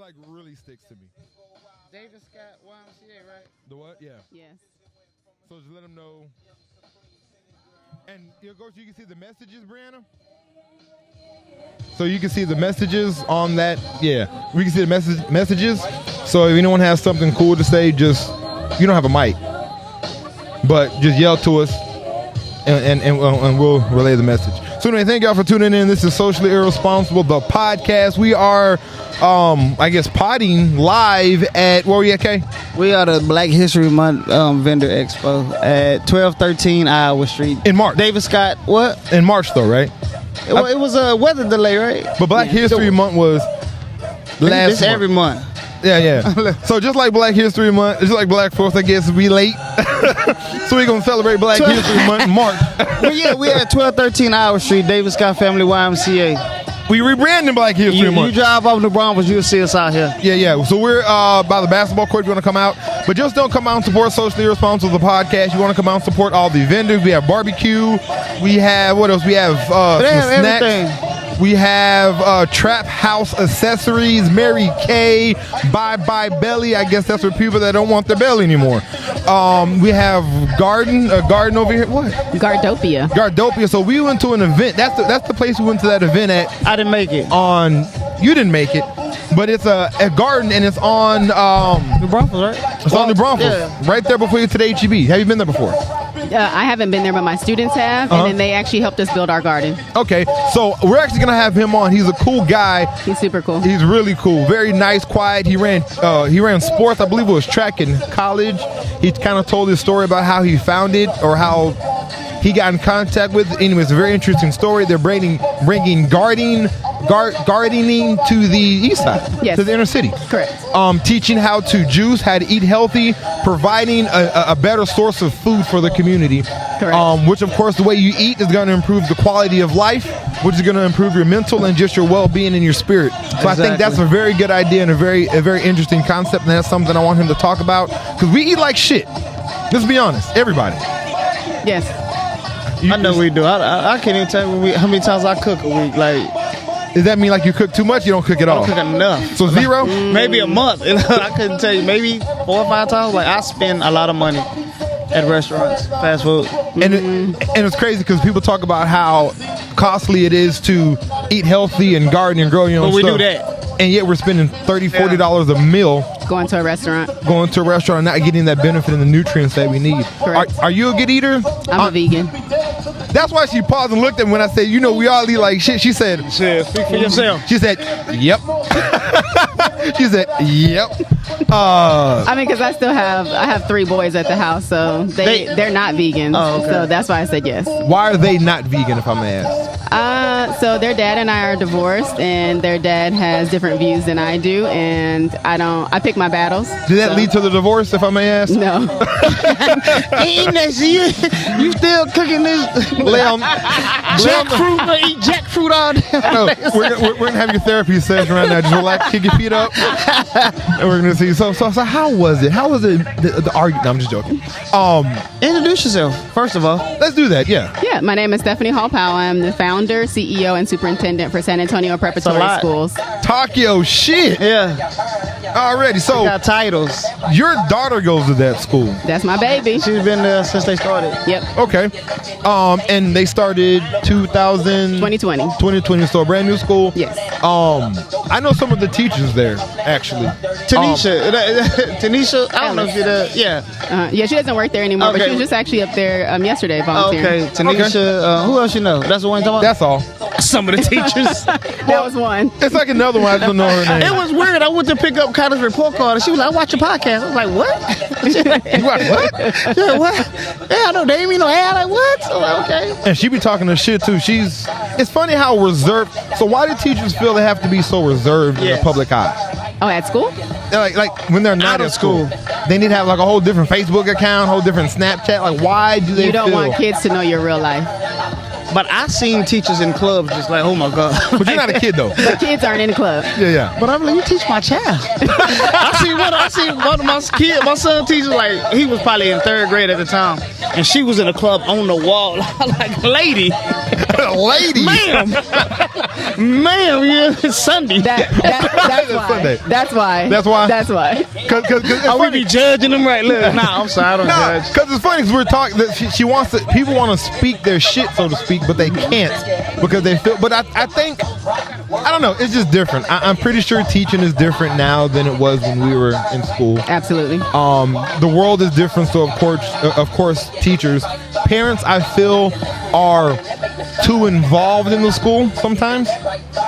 like really sticks to me. David Scott YMCA, right? The what? Yeah. Yes. So just let them know. And you can see the messages, Brianna. So you can see the messages on that. Yeah, we can see the messages. So if anyone has something cool to say, just you don't have a mic, but just yell to us, and we'll relay the message. So anyway, thank y'all for tuning in. This is Socially Irresponsible, the podcast. We are, I guess, potting live at, where we at, Kay? We are the Black History Month Vendor Expo at 1213 Iowa Street. In March. David Scott, what? In March, though, right? It was a weather delay, right? But Black History Month was last month. Every month. Yeah. So just like Black History Month, just like Black 4th, I guess we late. So we're going to celebrate Black History Month in March. But yeah, we're at 1213 Iowa Street, David Scott Family YMCA. We rebranding Black History Month. You drive off the Broncos, you'll see us out here. Yeah. So we're by the basketball court if you want to come out. But just don't come out and support Socially Irresponsible, the podcast. You want to come out and support all the vendors. We have barbecue. We have, what else? We have some snacks. Everything. We have Trap House Accessories, Mary Kay, Bye Belly. I guess that's for people that don't want their belly anymore. We have a garden over here. What? Gardopia. So we went to an event. That's the place we went to that event at. I didn't make it. You didn't make it, but it's a garden and it's on New Braunfels, right? It's on New Braunfels, right there before you to the HEB. Have you been there before? I haven't been there, but my students have, and then they actually helped us build our garden. Okay, so we're actually gonna have him on. He's a cool guy. He's super cool. He's really cool, very nice, quiet. He ran sports. I believe it was track in college. He kind of told his story about how he found it or how he got in contact with it. Anyway, it's a very interesting story. They're bringing gardening to the east side, yes, to the inner city. Correct. Teaching how to juice, how to eat healthy, providing a better source of food for the community. Correct. Which, of course, the way you eat is going to improve the quality of life, which is going to improve your mental and just your well-being and your spirit. So exactly. I think that's a very good idea and a very interesting concept, and that's something I want him to talk about, because we eat like shit. Let's be honest, everybody. Yes. I know we do. I can't even tell you how many times I cook a week. Like, does that mean like you cook too much? You don't cook at all? I don't cook enough. So zero? Maybe a month. I couldn't tell you. Maybe 4 or 5 times. Like, I spend a lot of money at restaurants, fast food. And it's crazy because people talk about how costly it is to eat healthy and garden and grow your own stuff. But we do that. And yet we're spending $30-$40 a meal going to a restaurant and not getting that benefit and the nutrients that we need. Are you a good eater? I'm a vegan. That's why she paused and looked at me when I said, we all eat like shit. She said, speak for yourself. She said, yep. She said, yep. I mean, because I have 3 boys at the house, so they're not vegan. Oh, okay. So that's why I said yes. Why are they not vegan, if I may ask? So their dad and I are divorced, and their dad has different views than I do, and I pick my battles. Did that lead to the divorce, if I may ask? No. You still cooking this jackfruit? Eat jackfruit all day. No, we're gonna have your therapy session right now. Just relax, kick your feet up, and we're gonna see. So how was it? How was it? The argument? No, I'm just joking. Introduce yourself first of all. Let's do that. Yeah. Yeah. My name is Stephanie Hall-Powell. I'm the founder, CEO, and superintendent for San Antonio Preparatory Schools. Talk your shit. Yeah. Already. So we got titles. Your daughter goes to that school. That's my baby. She's been there since they started. Yep. Okay. And they started 2020, so a brand new school. Yes. I know some of the teachers there, actually. Tanisha, I don't know if you're the, yeah. Yeah, she doesn't work there anymore, but she was just actually up there yesterday volunteering. Okay, Tanisha, who else you know? That's the one you're talking about? That's all. Some of the teachers. That was one. It's like another one, I just don't know her name. It was weird. I went to pick up Kyla's report card, and she was like, I watch your podcast. I was like, what? You watch what? Yeah, what? Yeah, I know Damien, no ad. Like, what? So, like, okay. And she be talking to shit, too. It's funny how reserved. So why do teachers feel they have to be so reserved in the public eye? Oh, at school? Like when they're not at school, they need to have like a whole different Facebook account, whole different Snapchat. Like, why do they? You don't want kids to know your real life. But I've seen teachers in clubs just like, oh my God. But you're not a kid though. The kids aren't in the club. Yeah. But I'm like, you teach my child. I seen one of my kids, my son teacher, like he was probably in 3rd grade at the time, and she was in a club on the wall, like lady. lady. Ma'am, yeah, it's Sunday. That's why. Sunday. That's why. That's why? That's why. Cause it's Oh, we funny. be judging them right? Look, nah, I'm sorry, I don't judge. Because it's funny because we're talking. She wants to. People want to speak their shit, so to speak, but they can't because they feel. But I think I don't know. It's just different. I'm pretty sure teaching is different now than it was when we were in school. Absolutely. The world is different, so of course, teachers, parents, I feel are too involved in the school sometimes.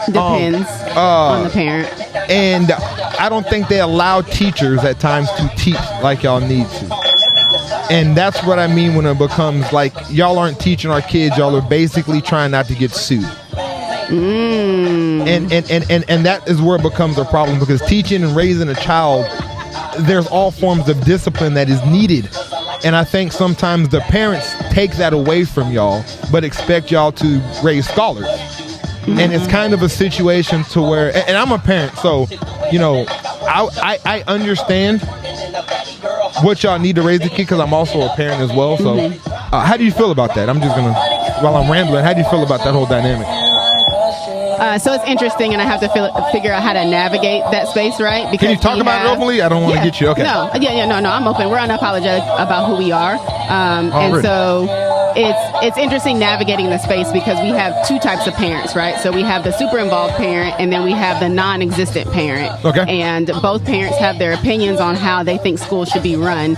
Depends on the parent. And I don't think they allow teachers at times to teach like y'all need to. And that's what I mean when it becomes like y'all aren't teaching our kids, y'all are basically trying not to get sued. And that is where it becomes a problem, because teaching and raising a child, there's all forms of discipline that is needed. And I think sometimes the parents take that away from y'all, but expect y'all to raise scholars. And it's kind of a situation to where, and I'm a parent, so, you know, I understand what y'all need to raise the kid, because I'm also a parent as well. So how do you feel about that? I'm just going to, while I'm rambling, how do you feel about that whole dynamic? So it's interesting, and I have to figure out how to navigate that space, right? Because can you talk about it openly? I don't want to get you. Okay. No, no, I'm open. We're unapologetic about who we are. And so it's interesting navigating the space, because we have two types of parents, right? So we have the super involved parent, and then we have the non-existent parent. Okay. And both parents have their opinions on how they think school should be run.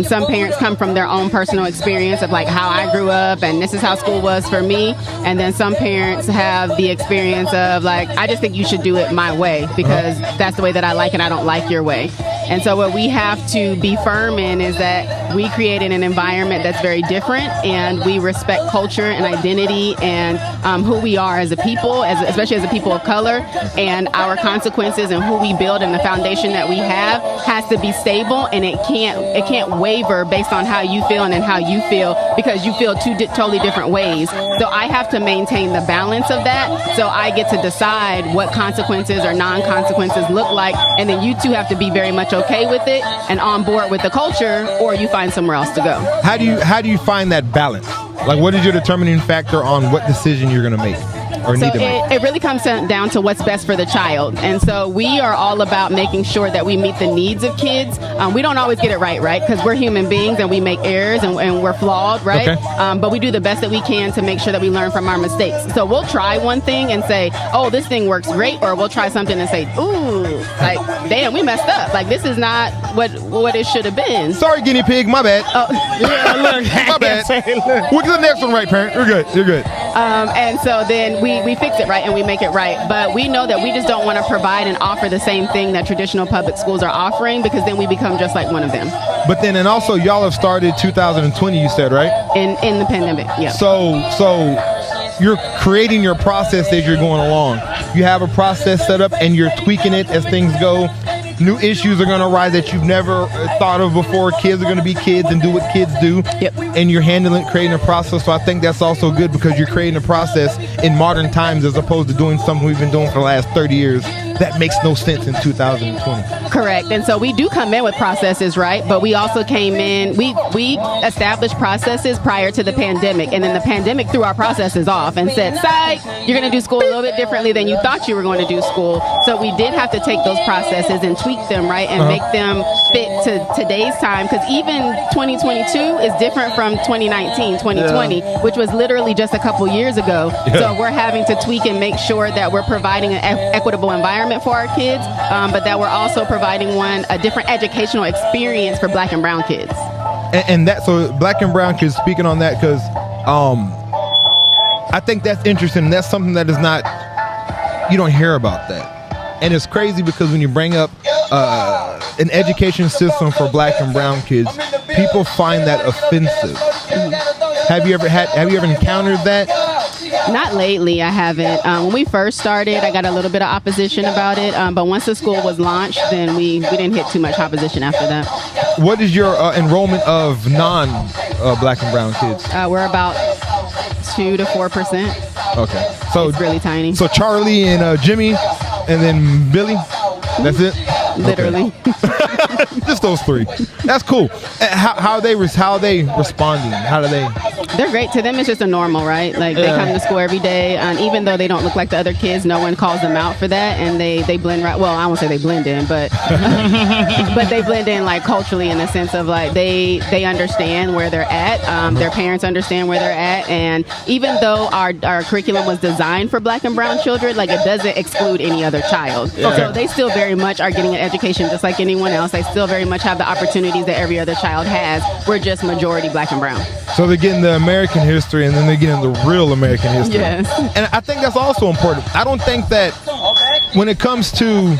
Some parents come from their own personal experience of like how I grew up, and this is how school was for me. And then some parents have the experience of like, I just think you should do it my way, because that's the way that I like it. I don't like your way. And so what we have to be firm in is that we created an environment that's very different, and we respect culture and identity and who we are as a people, especially as a people of color, and our consequences and who we build and the foundation that we have has to be stable, and it can't waver based on how you feel and then how you feel, because you feel two totally different ways. So I have to maintain the balance of that. So I get to decide what consequences or non-consequences look like, and then you two have to be very much okay with it and on board with the culture, or you find somewhere else to go. How do you find that balance? Like, what is your determining factor on what decision you're going to make or need to make? It really comes down to what's best for the child. And so we are all about making sure that we meet the needs of kids. We don't always get it right? Because we're human beings and we make errors and we're flawed, right? Okay. But we do the best that we can to make sure that we learn from our mistakes. So we'll try one thing and say, oh, this thing works great. Or we'll try something and say, ooh, like, damn, we messed up. Like, this is not what it should have been. Sorry, guinea pig, my bad. Yeah, look, My bad. We'll do the next one right, parent. You're good. You're good. And so then we fix it right and we make it right. But we know that we just don't want to provide and offer the same thing that traditional public schools are offering, because then we become just like one of them. But then, and also, y'all have started 2020, you said, right? In the pandemic, yeah. So you're creating your process as you're going along. You have a process set up and you're tweaking it as things go. New issues are going to arise that you've never thought of before. Kids are going to be kids and do what kids do. Yep. And you're creating a process. So I think that's also good, because you're creating a process in modern times as opposed to doing something we've been doing for the last 30 years. That makes no sense in 2020. Correct. And so we do come in with processes, right? But we also came in, we established processes prior to the pandemic. And then the pandemic threw our processes off and said, psych, you're going to do school a little bit differently than you thought you were going to do school. So we did have to take those processes and tweak them, right? And make them fit to today's time. Because even 2022 is different from 2019, 2020, which was literally just a couple years ago. So we're having to tweak and make sure that we're providing an equitable environment for our kids, but that we're also providing a different educational experience for Black and brown kids. And that, so Black and brown kids, speaking on that, because I think that's interesting. That's something that is not, you don't hear about that. And it's crazy, because when you bring up an education system for Black and brown kids, people find that offensive. Have you ever encountered that? Not lately, I haven't. When we first started, I got a little bit of opposition about it, but once the school was launched, then we didn't hit too much opposition after that. What is your enrollment of non-Black and brown kids? We're about 2 to 4%. Okay, so It's really tiny. So Charlie and Jimmy, and then Billy. That's it. Literally. Just those three. That's cool. How are they responding? How do they? They're great. To them, it's just a normal, right? Like they come to school every day, and even though they don't look like the other kids, no one calls them out for that, and they blend right. Well, I won't say they blend in, but but they blend in like culturally in the sense of like they understand where they're at. Their parents understand where they're at, and even though our curriculum was designed for Black and brown children, like it doesn't exclude any other child. Okay. So they still very much are getting an education just like anyone else. They still very much have the opportunities that every other child has. We're just majority Black and brown. So they're getting the American history, and then they're getting the real American history. Yes. And I think that's also important. I don't think that when it comes to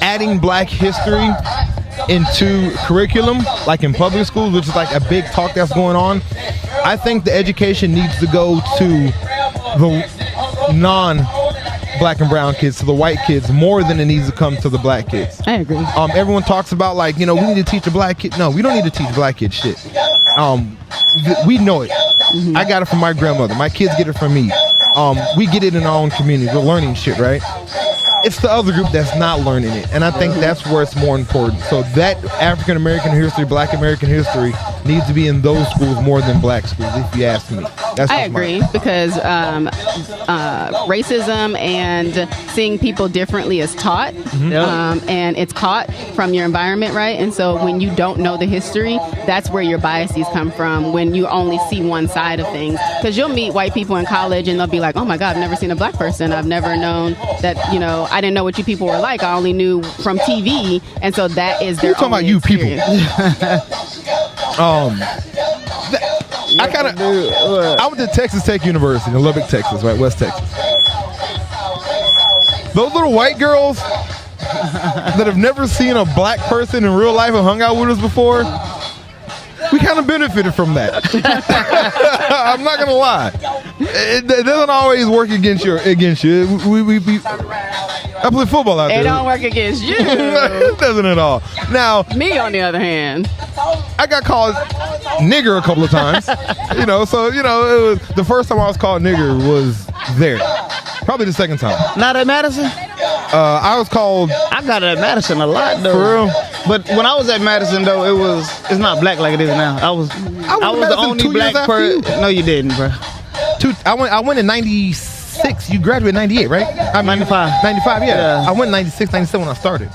adding Black history into curriculum, like in public schools, which is like a big talk that's going on, I think the education needs to go to the non-Black and brown kids, to the white kids, more than it needs to come to the Black kids. I agree. Everyone talks about like, we need to teach a Black kid. No, we don't need to teach Black kids shit. We know it. I got it from my grandmother. My kids get it from me. We get it in our own community. We're learning shit, right? It's the other group that's not learning it, and I think that's where it's more important. So that African American history, Black American history needs to be in those schools more than Black schools, if you ask me. I agree, because racism and seeing people differently is taught, and it's caught from your environment, right? And so when you don't know the history, that's where your biases come from, when you only see one side of things. Because you'll meet white people in college and they'll be like, oh my God, I've never seen a Black person. I've never known that, I didn't know what you people were like. I only knew from TV. And so that is their You're talking about you people. I went to Texas Tech University in Lubbock, Texas, right? West Texas. Those little white girls that have never seen a Black person in real life and hung out with us before, we kind of benefited from that. I'm not gonna lie. It doesn't always work against you. I play football out there. It don't work against you. It doesn't at all. Now, me on the other hand, I got called nigger a couple of times. It was the first time I was called nigger was there. Probably the second time. Not at Madison? I was called. I got it at Madison a lot though. For real? But when I was at Madison though, it's not black like it is now. I was the only Black person. No, you didn't, bro. I went in 96. You graduated in 98, right? 95. 95, yeah. I went in 96, 97 when I started.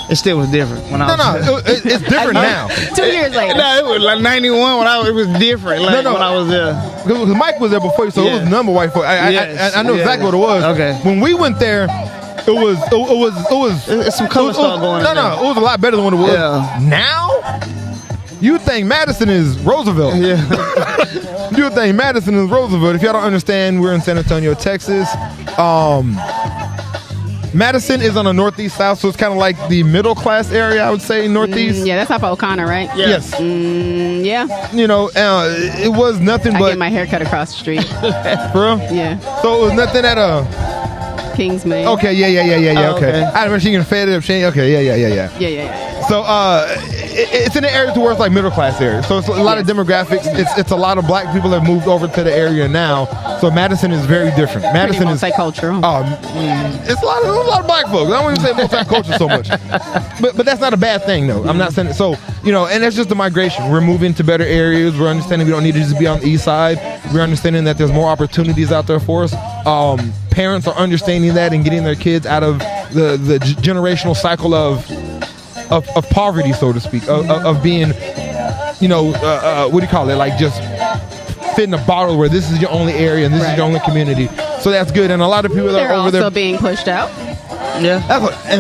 It still was different when I was. No, it's different now. 2 years later. No, it was like 91 when it was different. Like when I was there. Because Mike was there before you, so it was number white folk. I know exactly what it was. Okay. When we went there, it was It's some color stuff going on. No, it was a lot better than what it was. Yeah. Now, you think Madison is Roosevelt. Yeah. You think Madison is Roosevelt. If y'all don't understand, we're in San Antonio, Texas. Madison is on the northeast south, so it's kind of like the middle class area, I would say, northeast. Yeah, that's off of O'Connor, right? Yeah. Yes. Yeah. It was nothing I but. get my hair cut across the street. For real? Yeah. So it was nothing at Kingsman. Okay, yeah. Oh, Okay. okay. I remember she can fade it up. Okay, yeah. Yeah. So it's in the area to where it's like middle class area. So it's a lot of demographics. It's a lot of Black people that have moved over to the area now. So Madison is very different. Madison is multicultural. It's a lot of Black folks. I don't even say multicultural so much. But that's not a bad thing though. I'm not saying it. So and that's just the migration. We're moving to better areas. We're understanding we don't need to just be on the east side. We're understanding that there's more opportunities out there for us. Parents are understanding that and getting their kids out of the generational cycle of poverty, so to speak, of being, what do you call it? Like just fitting a bottle where this is your only area and this is your only community. So that's good. And a lot of people that are over there also being pushed out. Yeah.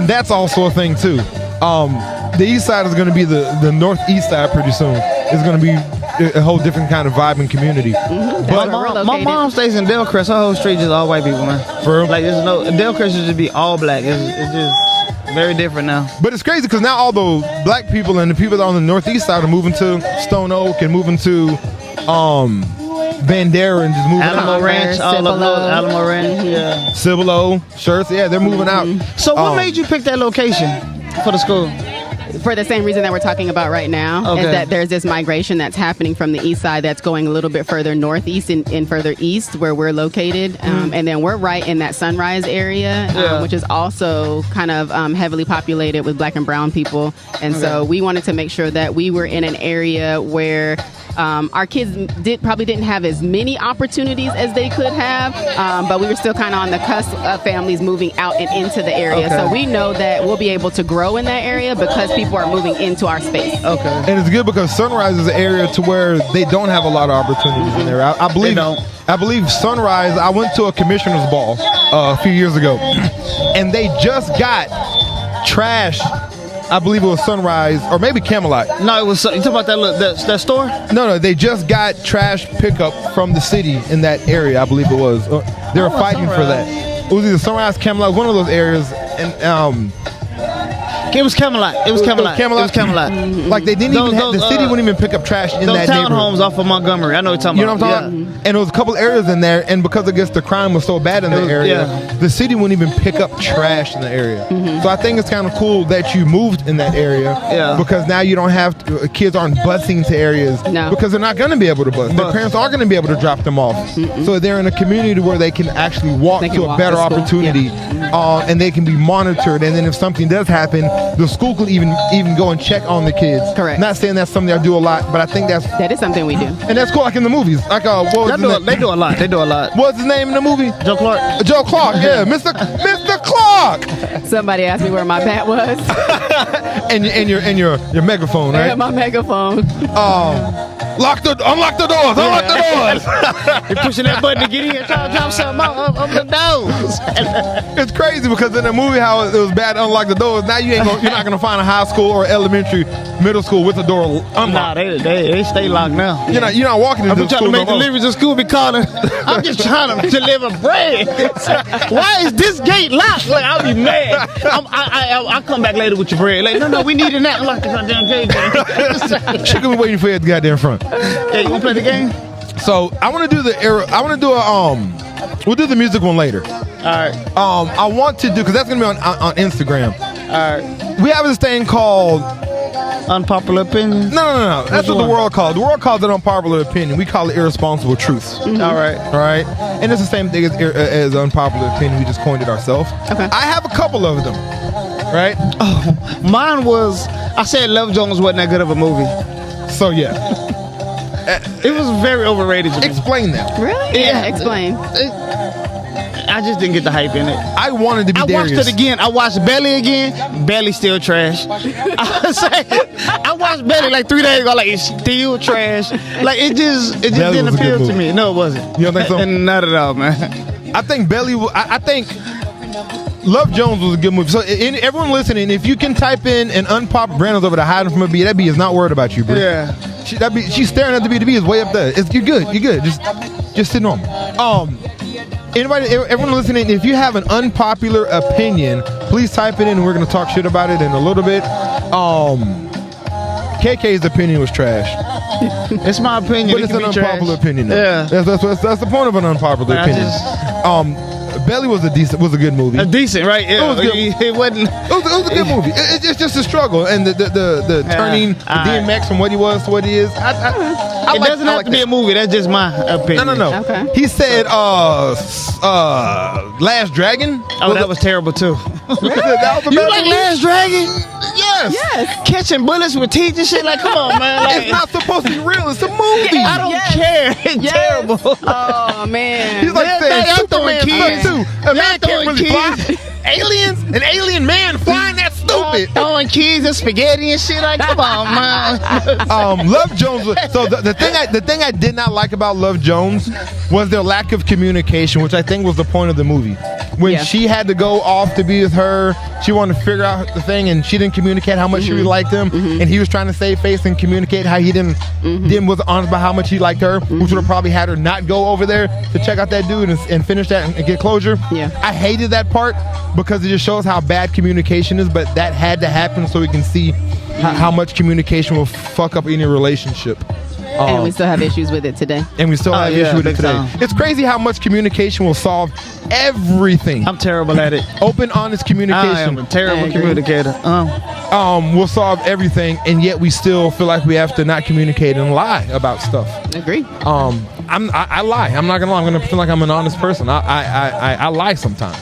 That's also a thing too. The east side is going to be the northeast side pretty soon. It's going to be a whole different kind of vibe and community. But my mom stays in Delcrest. Her whole street just all white people, man. For real? Like Delcrest used to be all Black. It's just very different now. But it's crazy because now all the Black people and the people that are on the northeast side are moving to Stone Oak and moving to Bandera and just moving Alamo out. Ranch, all of those Alamo Ranch, yeah. Cibolo, Shirts, yeah, they're moving out. So what made you pick that location for the school? for the same reason that we're talking about right now, Okay. is that there's this migration that's happening from the east side that's going a little bit further northeast and further east where we're located. And then we're right in that Sunrise area, Yeah. which is also kind of heavily populated with black and brown people. And so we wanted to make sure that we were in an area where our kids probably didn't have as many opportunities as they could have, but we were still kind of on the cusp of families moving out and into the area. Okay. So we know that we'll be able to grow in that area because people are moving into our space. Okay. And it's good because Sunrise is an area to where they don't have a lot of opportunities in there. I believe. They don't. I believe Sunrise. I went to a commissioner's ball a few years ago, and they just got trash. I believe it was Sunrise or maybe Camelot. No, it was. You talking about that store? No, they just got trash pickup from the city in that area. I believe it was. They were fighting for that. It was either Sunrise, Camelot, one of those areas, and It was Camelot. It was Camelot. It was Camelot. Like they didn't even have, the city wouldn't even pick up trash in Those that neighborhood. townhomes off of Montgomery. I know what you're talking You know about. what I'm talking about? And there was a couple areas in there, and because I guess the crime was so bad in the area, the city wouldn't even pick up trash in the area. So I think it's kind of cool that you moved in that area, because now you don't have to, kids aren't busing to areas because they're not going to be able to bus. Their parents are going to be able to drop them off. So they're in a community where they can actually walk to a better opportunity, and they can be monitored. And then if something does happen, the school can even go and check on the kids. Correct. Not saying that's something I do a lot, but I think that is something we do. And that's cool, like in the movies. Like what was his name? They do a lot. They do a lot. What's his name in the movie? Joe Clark. Joe Clark, yeah, Mr. Clark. Somebody asked me where my bat was. and your megaphone, right? Yeah, my megaphone. Unlock the doors. Unlock the doors. You're pushing that button to get in. Trying to drop something on the doors. It's crazy because in the movie how it was bad to unlock the doors. Now you're not gonna find a high school or elementary, middle school with the door unlocked. Nah, they stay locked now. You're not walking into I'm trying school. to make deliveries in school. Be calling. I'm just trying to deliver bread. Why is this gate locked? Like I'll be mad. I'll come back later with your bread. Like no, we need it now. Unlock the goddamn gate. She gonna be waiting for you at the goddamn front. Yeah, you wanna play the game? So I want to do we'll do the music one later. All right. I want to do because that's gonna be on Instagram. All right. We have this thing called Unpopular opinion. No. That's what the world calls. The world calls it unpopular opinion. We call it irresponsible truths. All right. All right. And it's the same thing as unpopular opinion. We just coined it ourselves. Okay. I have a couple of them. Right. Oh, mine was. I said Love Jones wasn't that good of a movie. So yeah. It was very overrated. To me. Explain that. Really? Yeah. Explain. I just didn't get the hype in it. I wanted to be Darius. I watched it again. I watched Belly again. Belly still trash. I watched Belly like 3 days ago. Like it's still trash. Like it just didn't appeal to me. No, it wasn't. You don't think so? And not at all, man. I think Belly. I think Love Jones was a good movie. So everyone listening, if you can type in an unpopular Brandon's over to hiding from a bee, that bee is not worried about you, bro. Yeah. She's staring at the bee. The bee is way up there. You're good. You're good. Just sit normal. Everyone listening, if you have an unpopular opinion, please type it in and we're going to talk shit about it in a little bit. KK's opinion was trash. It's my opinion. But it's an unpopular opinion. Though. Yeah. That's the point of an unpopular opinion. Belly was a good movie. Decent, right? Yeah. It was good. It wasn't. It was a good movie. It's just a struggle and the turning DMX from what he was to what he is. It doesn't have to be a movie. That's just my opinion. No. Okay. He said, Last Dragon. Oh, that was terrible too. That was You like Last Dragon? Yes. Yes. Catching bullets with teeth and shit. Like, come on, man. Like, It's not supposed to be real. It's a movie. I don't care. It's terrible. Oh man. He's like saying y'all throwing Superman kids. sucks too. A man can't throwing really fly. kids. Aliens? An alien man flying? That's stupid. Throwing kids and spaghetti and shit. Like, come on, man. Love Jones. So the thing I did not like about Love Jones was their lack of communication, which I think was the point of the movie. When she had to go off to be with her, she wanted to figure out the thing, and she didn't communicate how much she really liked him, and he was trying to save face and communicate how he didn't was honest about how much he liked her, which would have probably had her not go over there to check out that dude and finish that and get closure. Yeah. I hated that part because it just shows how bad communication is, but that had to happen so we can see how much communication will fuck up any relationship. And we still have issues with it today. And we still have issues with it big today. time. It's crazy how much communication will solve everything. I'm terrible at it. Open, honest I communication am a terrible I agree. communicator. will solve everything, and yet we still feel like we have to not communicate and lie about stuff. Agree. I lie. I'm not gonna lie. I'm gonna pretend like I'm an honest person. I lie sometimes.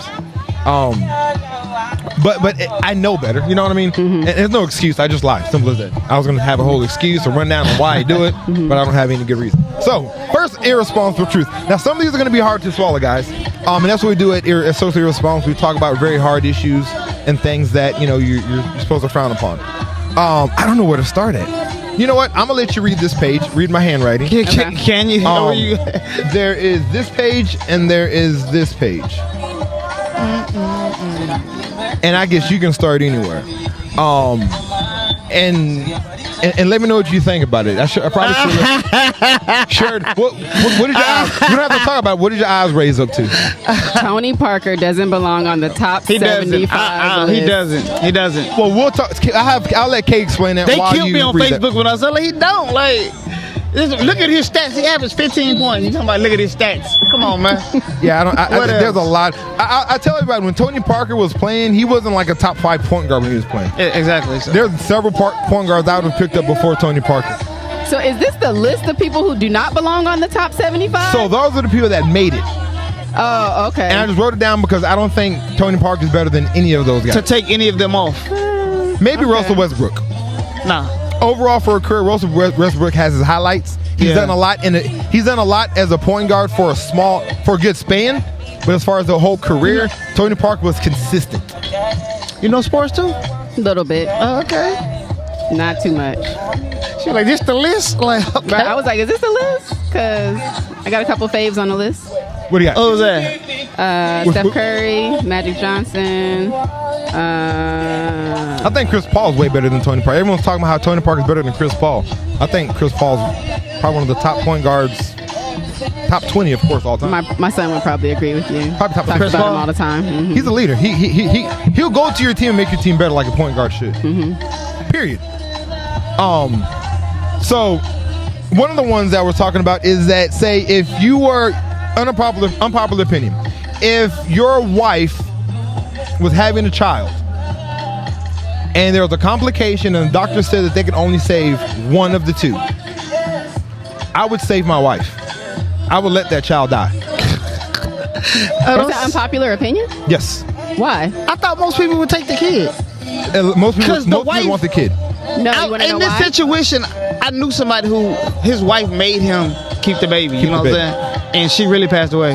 But I know better. You know what I mean? And there's no excuse. I just lie. Simple as that. I was gonna have a whole excuse or run down on why I do it, but I don't have any good reason. So first, irresponsible truth. Now some of these are gonna be hard to swallow, guys. And that's what we do at Socially Irresponsible. We talk about very hard issues and things that you're supposed to frown upon. I don't know where to start at. You know what? I'm gonna let you read this page. Read my handwriting. Can you? Where you? There is this page and there is this page. And I guess you can start anywhere. And let me know what you think about it. I probably should. Sure. What did your eyes? You don't have to talk about it. What did your eyes raise up to? Tony Parker doesn't belong on the top 75 list. He doesn't. Well, we'll talk. I'll let Kay explain that. They while killed you me on read Facebook that. when I was like, he don't. Like, look at his stats. He averaged 15 points. You talking about look at his stats? Come on, man. Yeah, What there's a else? lot. I tell everybody, when Tony Parker was playing, he wasn't like a top 5 point guard when he was playing. Exactly. So. There's several point guards I would have picked up before Tony Parker. So is this the list of people who do not belong on the top 75? So those are the people that made it. Oh, okay. And I just wrote it down because I don't think Tony Parker is better than any of those guys. To take any of them off. Maybe Russell Westbrook. Nah. Overall for a career, Russell Westbrook has his highlights. He's done a lot he's done a lot as a point guard for a good span. But as far as the whole career, Tony Parker was consistent. You know sports too? A little bit. Oh, okay. Not too much. She like, this the list? Like, okay. Right, I was like, is this the list? Because I got a couple faves on the list. What do you got? What was that? Steph Curry, Magic Johnson. I think Chris Paul's way better than Tony Parker. Everyone's talking about how Tony Parker's better than Chris Paul. I think Chris Paul's probably one of the top point guards, top 20, of course, all time. My son would probably agree with you. Probably top Talks Chris about Paul. him all the time. Mm-hmm. He's a leader. He'll go to your team and make your team better like a point guard should. Period. So one of the ones that we're talking about is that, say, if you were unpopular opinion, if your wife was having a child and there was a complication and the doctor said that they could only save one of the two, I would save my wife. I would let that child die. Is that unpopular opinion? Yes. Why? I thought most people would take the kid. Most people wife- want the kid. No, you want to know In this why? situation, I knew somebody who his wife made him keep the baby. You Keep know the what I'm saying? And she really passed away.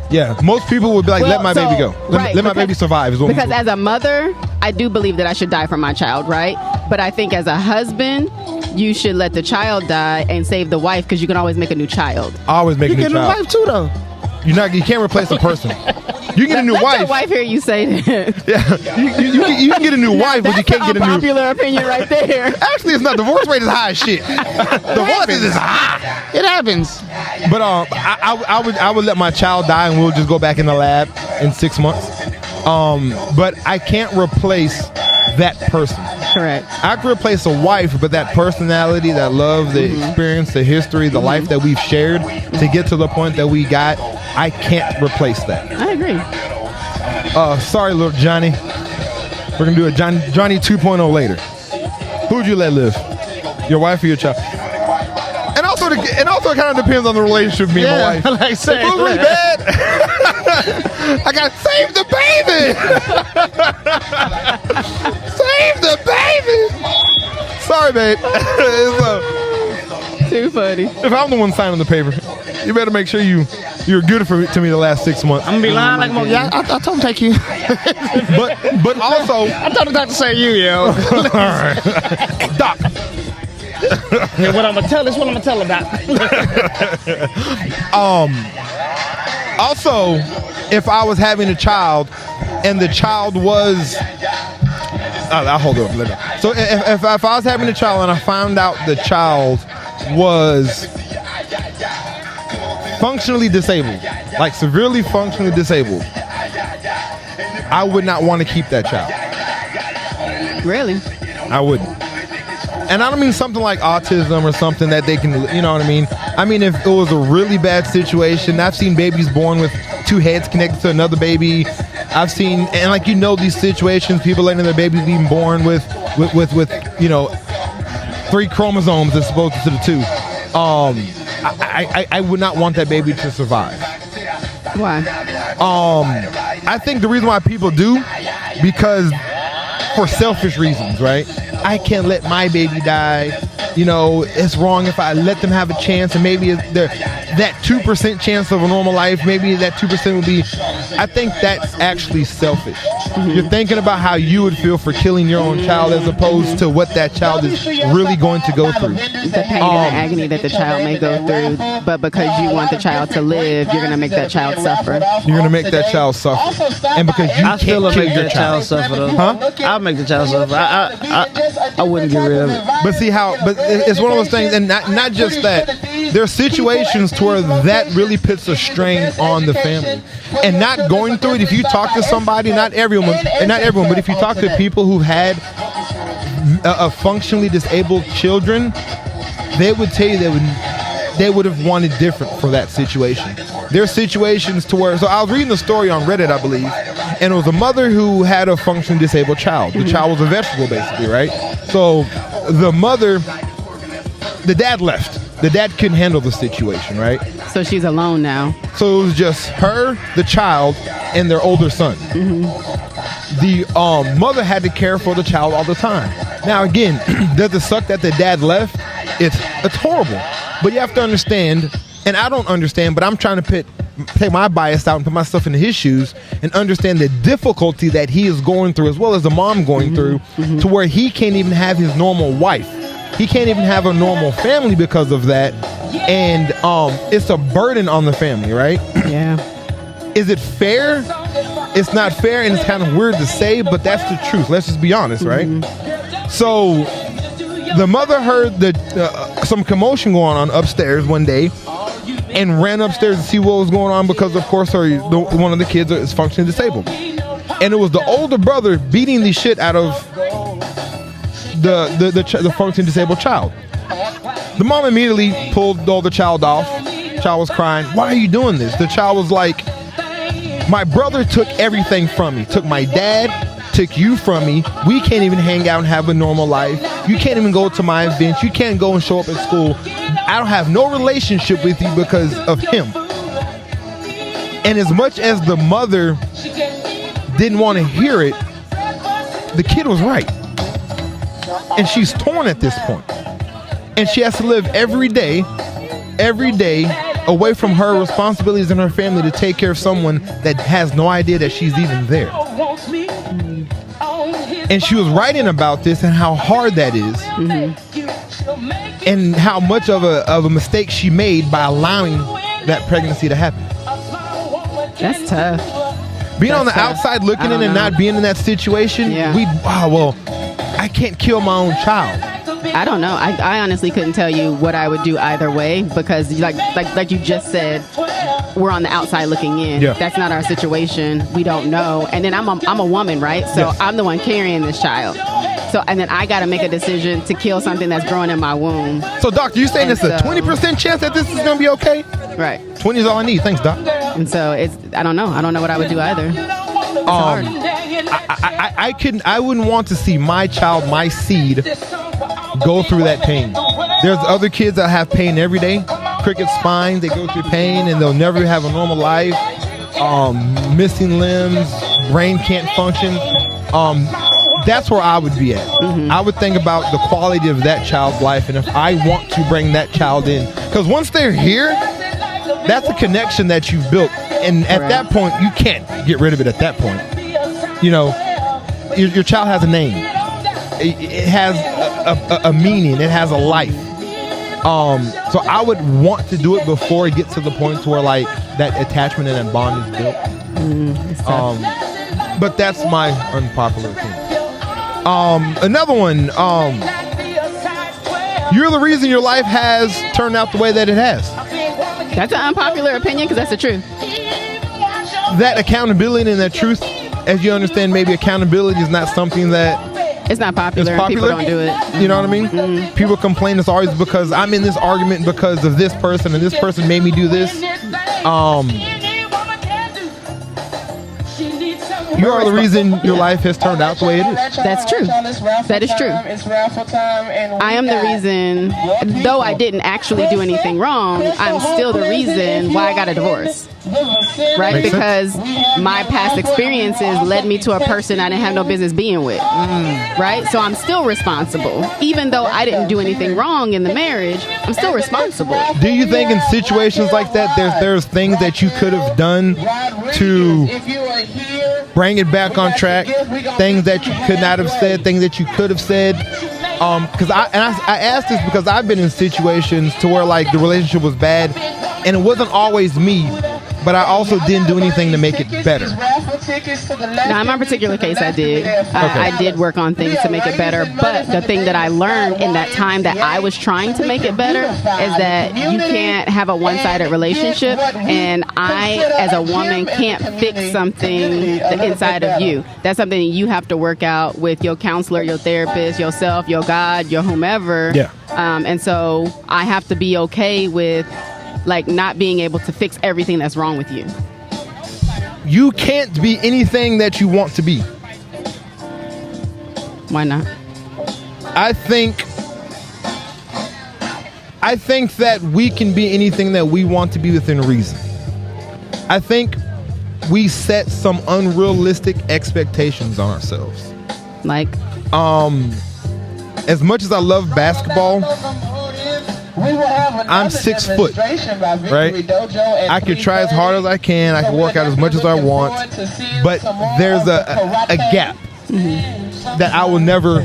Yeah, most people would be like, Well, let my baby go. Let my baby survive. Is what Because people- as a mother, I do believe that I should die for my child, right? But I think as a husband, you should let the child die and save the wife because you can always make a new child. I always make You a new get a child. wife too, though. You can't replace a person. You get a new Let wife. your wife hear you say that. Yeah, you can get a new wife, but you can't get a new. Unpopular opinion right there. Actually, it's not. Divorce rate is high as shit. Divorce rate is high. It happens. But I would let my child die, and we'll just go back in the lab in 6 months. But I can't replace that person. Correct. I could replace a wife, but that personality, that love, the experience, the history, the life that we've shared to get to the point that we got, I can't replace that. I agree. Sorry, little Johnny. We're gonna do a Johnny 2.0 later. Who'd you let live? Your wife or your child? And also, it kind of depends on the relationship with me and my wife. Like say, If it was really bad, I gotta save the baby. Save the baby. Sorry, babe. Too funny. If I'm the one signing the paper, you better make sure you're good to me the last 6 months. I'm gonna be lying like my. Yeah, I told him take you. But also, I told the doctor say you, yo. all right, Doc. And what I'm gonna tell is what I'm gonna tell about. Also, if I was having a child and the child was, I'll hold it up. So if I was having a child and I found out the child was functionally disabled, like severely functionally disabled, I would not want to keep that child. Really? I wouldn't. and I don't mean something like autism or something that they can, you know what I mean? I mean, if it was a really bad situation, I've seen babies born with 2 heads connected to another baby. I've seen, and like, you know, these situations, people letting their babies being born with 3 chromosomes as opposed to the 2. I would not want that baby to survive. Why? I think the reason why people do, because for selfish reasons, right? I can't let my baby die. You know, it's wrong if I let them have a chance, and maybe that 2% chance of a normal life, maybe that 2% would be, I think that's actually selfish. You're thinking about how you would feel for killing your own child as opposed to what that child is really going to go through. The pain and the agony that the child may go through, but because you want the child to live, you're going to make that child suffer. You're going to make that child suffer. And because you I still can't make kill your that child suffer though. Huh? I'll make the child suffer. I wouldn't get rid of it. But see how, but it's one of those things, and not just that. There are situations to where that really puts a strain on the family, and not going through it. If you talk to somebody, not everyone, but if you talk to people who've had a functionally disabled children, they would tell you they would have wanted different for that situation. There are situations to where, so I was reading the story on Reddit, I believe, and it was a mother who had a functionally disabled child. The child was a vegetable, basically, right? So the dad left. The dad couldn't handle the situation, right? So she's alone now. So it was just her, the child, and their older son. The mother had to care for the child all the time. Now, again, does it suck that the dad left? It's horrible. But you have to understand, and I don't understand, but I'm trying to take my bias out and put myself into his shoes and understand the difficulty that he is going through, as well as the mom going through, to where he can't even have his normal wife. He can't even have a normal family because of that. And it's a burden on the family, right? Yeah. Is it fair? It's not fair, and it's kind of weird to say, but that's the truth. Let's just be honest, right? So the mother heard some commotion going on upstairs one day and ran upstairs to see what was going on because, of course, one of the kids is functionally disabled. And it was the older brother beating the shit out of the functionally disabled child. The mom immediately pulled the older child off. The child was crying. Why are you doing this? The child was like, my brother took everything from me. Took my dad, took you from me. We can't even hang out and have a normal life. You can't even go to my events. You can't go and show up at school. I don't have no relationship with you because of him. And as much as the mother didn't want to hear it, the kid was right. And she's torn at this point. And she has to live every day away from her responsibilities and her family to take care of someone that has no idea that she's even there. And she was writing about this and how hard that is, and how much of a mistake she made by allowing that pregnancy to happen. That's tough. Being on the outside looking in and not being in that situation, I can't kill my own child. I don't know. I honestly couldn't tell you what I would do either way because, like you just said, we're on the outside looking in. Yeah. That's not our situation. We don't know. And then I'm a woman, right? So Yes. I'm the one carrying this child. So and then I got to make a decision to kill something that's growing in my womb. So, doctor, you saying it's a 20% chance that this is going to be okay? Right. 20 is all I need. Thanks, doc. And so I don't know. I don't know what I would do either. It's hard. I wouldn't want to see my child, my seed, go through that pain. There's other kids that have pain every day. Cricket spines, they go through pain and they'll never have a normal life. Missing limbs, brain can't function. That's where I would be at. I would think about the quality of that child's life, and if I want to bring that child in, because once they're here, that's a connection that you've built, and at that point, you can't get rid of it. At that point, you know, your child has a name. It has a meaning. It has a life. So I would want to do it before it gets to the point where like that attachment and that bond is built. But that's my unpopular opinion. Another one. You're the reason your life has turned out the way that it has. That's an unpopular opinion because that's the truth. That accountability and that truth, as you understand, maybe accountability is not something that It's not popular, It's popular. and people don't do it. You know what I mean? People complain it's always because I'm in this argument because of this person and this person made me do this. You are the reason your life has turned out the way it is. That's true. That is true. I am the reason, though I didn't actually do anything wrong, I'm still the reason why I got a divorce. Right? Makes Because my past experiences led me to a person I didn't have no business being with. Right? So I'm still responsible. Even though I didn't do anything wrong in the marriage, I'm still responsible. Do you think in situations like that there's things that you could have done to bring it back on track, things that you could not have said, things that you could have said? Because I asked this because I've been in situations to where like the relationship was bad and it wasn't always me, but I also didn't do anything to make it better. Now, in my particular case, I did. I did work on things to make it better. But the thing that I learned in that time that I was trying to make it better is that you can't have a one-sided relationship. And I, as a woman, can't fix something inside of you. That's something you have to work out with your counselor, your therapist, yourself, your God, your whomever. Yeah. And so I have to be okay with like not being able to fix everything that's wrong with you. You can't be anything that you want to be. Why not? I think that we can be anything that we want to be within reason. I think we set some unrealistic expectations on ourselves. Like, as much as I love basketball, I'm 6 foot, right? I can try as hard as I can. I can work out as much as I want, but there's a gap that I will never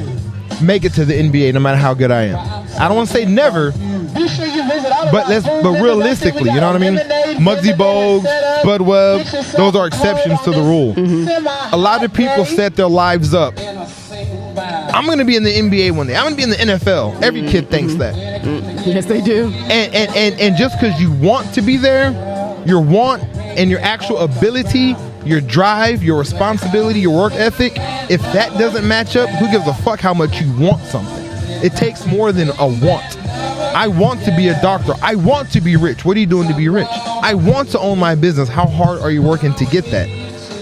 make it to the NBA, no matter how good I am. I don't want to say never, but realistically, you know what I mean? Muggsy Bogues, Spud Webb, those are exceptions to the rule. A lot of people set their lives up. I'm going to be in the NBA one day. I'm going to be in the NFL. Every kid thinks that. yes, they do. And just because you want to be there, your want and your actual ability, your drive, your responsibility, your work ethic, if that doesn't match up, who gives a fuck how much you want something? It takes more than a want. I want to be a doctor. I want to be rich. What are you doing to be rich? I want to own my business. How hard are you working to get that?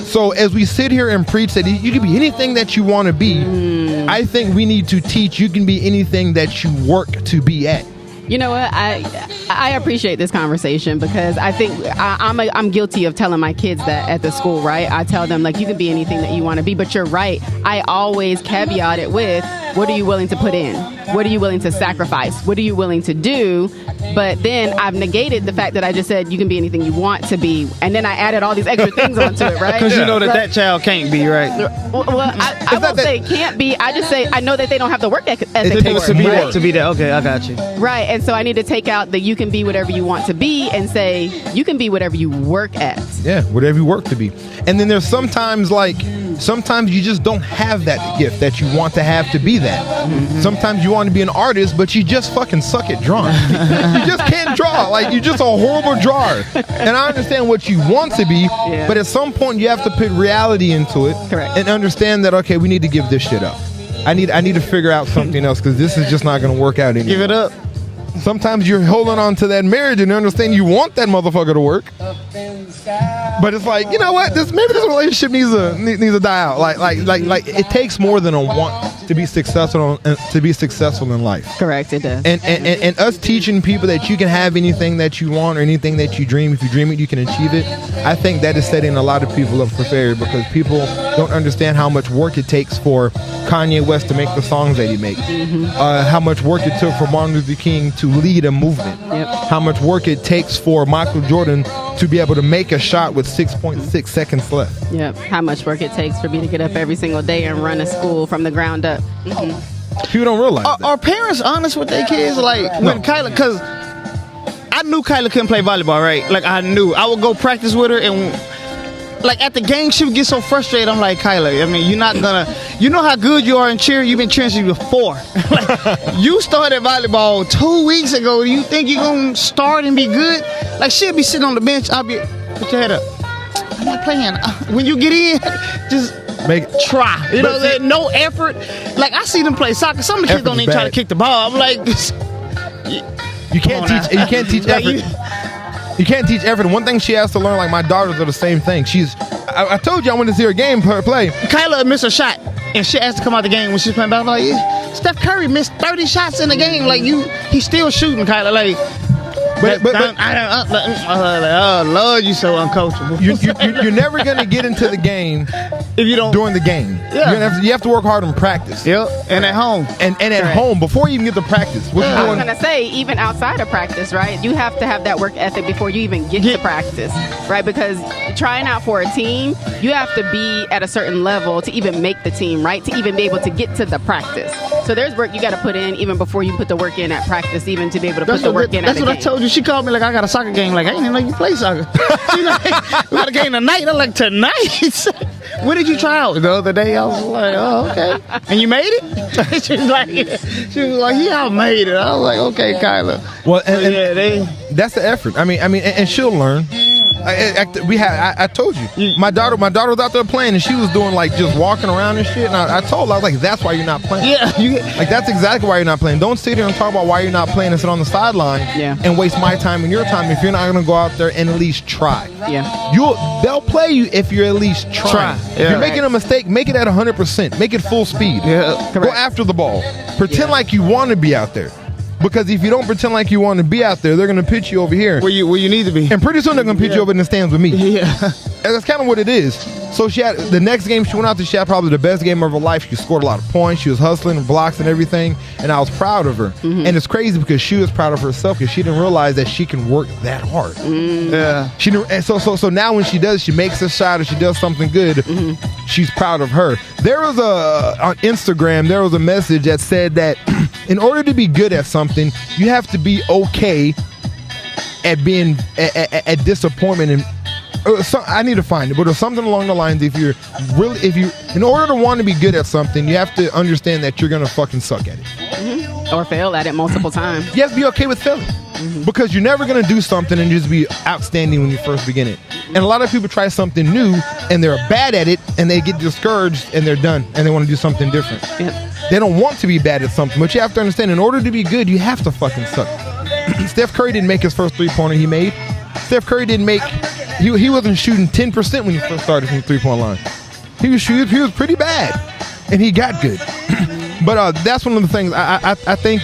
So as we sit here and preach that you can be anything that you want to be, I think we need to teach you can be anything that you work to be at. You know what? I appreciate this conversation because I think I'm guilty of telling my kids that at the school, right? I tell them, like, you can be anything that you want to be, but you're right. I always caveat it with, what are you willing to put in? What are you willing to sacrifice? What are you willing to do? But then I've negated the fact that I just said you can be anything you want to be. And then I added all these extra things onto it, right? Because you know that child can't be, right? Well, I won't say can't be. I just say I know that they don't have the work ethic It takes for to be it, there. right? To be there. Okay, I got you. Right, and so I need to take out the you can be whatever you want to be and say you can be whatever you work at. Yeah, whatever you work to be. And then there's sometimes you just don't have that gift that you want to have to be that. Sometimes you want to be an artist, but you just fucking suck at drawing. You just can't draw. Like, you're just a horrible drawer. And I understand what you want to be, but at some point you have to put reality into it. Correct. And understand that, okay, we need to give this shit up. I need to figure out something else because this is just not going to work out anymore. Give it up. Sometimes you're holding on to that marriage and you understand you want that motherfucker to work, but it's like, you know what? Maybe this relationship needs to die out. Like it takes more than a want to be successful in life. Correct, it does. And us teaching people that you can have anything that you want or anything that you dream. If you dream it, you can achieve it. I think that is setting a lot of people up for failure because people don't understand how much work it takes for Kanye West to make the songs that he makes. How much work it took for Martin Luther King to lead a movement. Yep. How much work it takes for Michael Jordan to be able to make a shot with 6.6 seconds left. Yep. How much work it takes for me to get up every single day and run a school from the ground up. People don't realize that. Are parents honest with their kids? Like, when Kyla, because I knew Kyla couldn't play volleyball, right? Like, I knew. I would go practice with her, and like at the game, she would get so frustrated. I'm like, Kyla, I mean, you're not gonna, you know how good you are in cheer? You've been cheering since you were 4. Like, you started volleyball 2 weeks ago. Do you think you're gonna start and be good? Like, she'll be sitting on the bench. I'll be, put your head up. I'm not playing. When you get in, just Make it. Try. You know what I'm saying? No effort. Like, I see them play soccer. Some of the kids Effort don't is even try to bad. kick the ball. I'm like, You can't teach. You can't teach Like, effort. You can't teach effort. One thing she has to learn, like my daughters are the same thing. I told you I wanted to see her game play. Kyla missed a shot, and she has to come out the game when she's playing basketball. Like, yeah, Steph Curry missed 30 shots in the game. Like, he's still shooting, Kyla. Like, oh Lord, you so uncoachable. You're never gonna get into the game if you don't during the game. Yeah. You have to work hard in practice. Yep, and at home. And at home before you even get to practice. What you I was doing? gonna say, even outside of practice, right? You have to have that work ethic before you even get to practice, right? Because trying out for a team, you have to be at a certain level to even make the team, right? To even be able to get to the practice. So there's work you got to put in even before you put the work in at practice, even to be able to put the work in at That's the what game. I told you. She called me like, I got a soccer game. Like, I didn't even know you play soccer. She like, we got a game tonight. I'm like, tonight? When did you try out? The other day. I was like, oh, okay. And you made it? She was like, yeah, I made it. I was like, okay, Kyla. Well, and that's the effort. I mean, and she'll learn. I told you, my daughter was out there playing, and she was doing like just walking around and shit. And I told her, I was like, that's why you're not playing. Yeah, like that's exactly why you're not playing. Don't sit here and talk about why you're not playing and sit on the sideline and waste my time and your time if you're not going to go out there and at least try. Yeah, they'll play you if you're at least trying. Yeah. If you're making a mistake, make it at 100%. Make it full speed. Yeah, go after the ball. Pretend like you want to be out there. Because if you don't pretend like you want to be out there, they're going to pitch you over here. Where you need to be. And pretty soon they're going to pitch you over in the stands with me. Yeah. And that's kind of what it is. So she had the next game she went out to, she had probably the best game of her life. She scored a lot of points. She was hustling and blocks and everything. And I was proud of her. Mm-hmm. And it's crazy because she was proud of herself because she didn't realize that she can work that hard. Mm. Yeah. She didn't, and so now when she makes a shot or she does something good, she's proud of her. There was on Instagram, there was a message that said that in order to be good at something, you have to be okay at being at disappointment. And I need to find it, but it's something along the lines, in order to want to be good at something, you have to understand that you're gonna fucking suck at it. Or fail at it multiple times. You have to be okay with failing. Because you're never going to do something and just be outstanding when you first begin it. And a lot of people try something new and they're bad at it and they get discouraged and they're done and they want to do something different. Yep. They don't want to be bad at something, but you have to understand, in order to be good, you have to fucking suck. Steph Curry didn't make his first three-pointer he made. Steph Curry didn't make, he wasn't shooting 10% when he first started from the three-point line. He was pretty bad and he got good. But that's one of the things I think,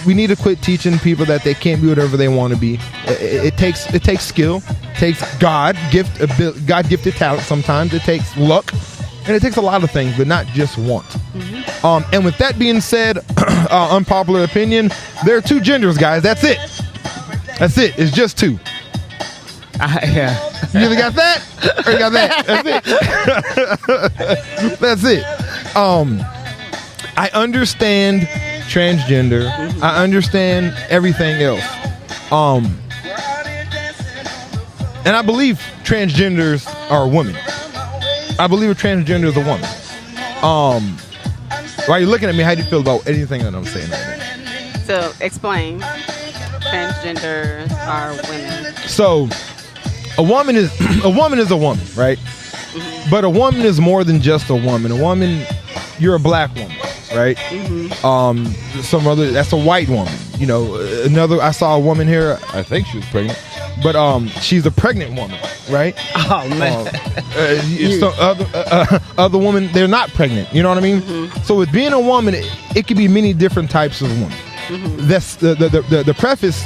we need to quit teaching people that they can't be whatever they want to be. It takes skill, it takes God-gifted talent sometimes, it takes luck, and it takes a lot of things, but not just want. And with that being said, unpopular opinion, there are two genders, guys. That's it. It's just two. Yeah. You either got that or you got that. That's it. I understand transgender. I understand everything else. And I believe transgenders are women. I believe a transgender is a woman. While you're looking at me, how do you feel about anything that I'm saying right now? So explain. Transgenders are women. So a woman is a woman, right? Mm-hmm. But a woman is more than just a woman. A woman, you're a black woman, right? Mm-hmm. That's a white woman. I saw a woman here, I think she was pregnant, but she's a pregnant woman, right? Oh man. Other women, they're not pregnant, you know what I mean? Mm-hmm. So with being a woman, it could be many different types of women. Mm-hmm. That's the preface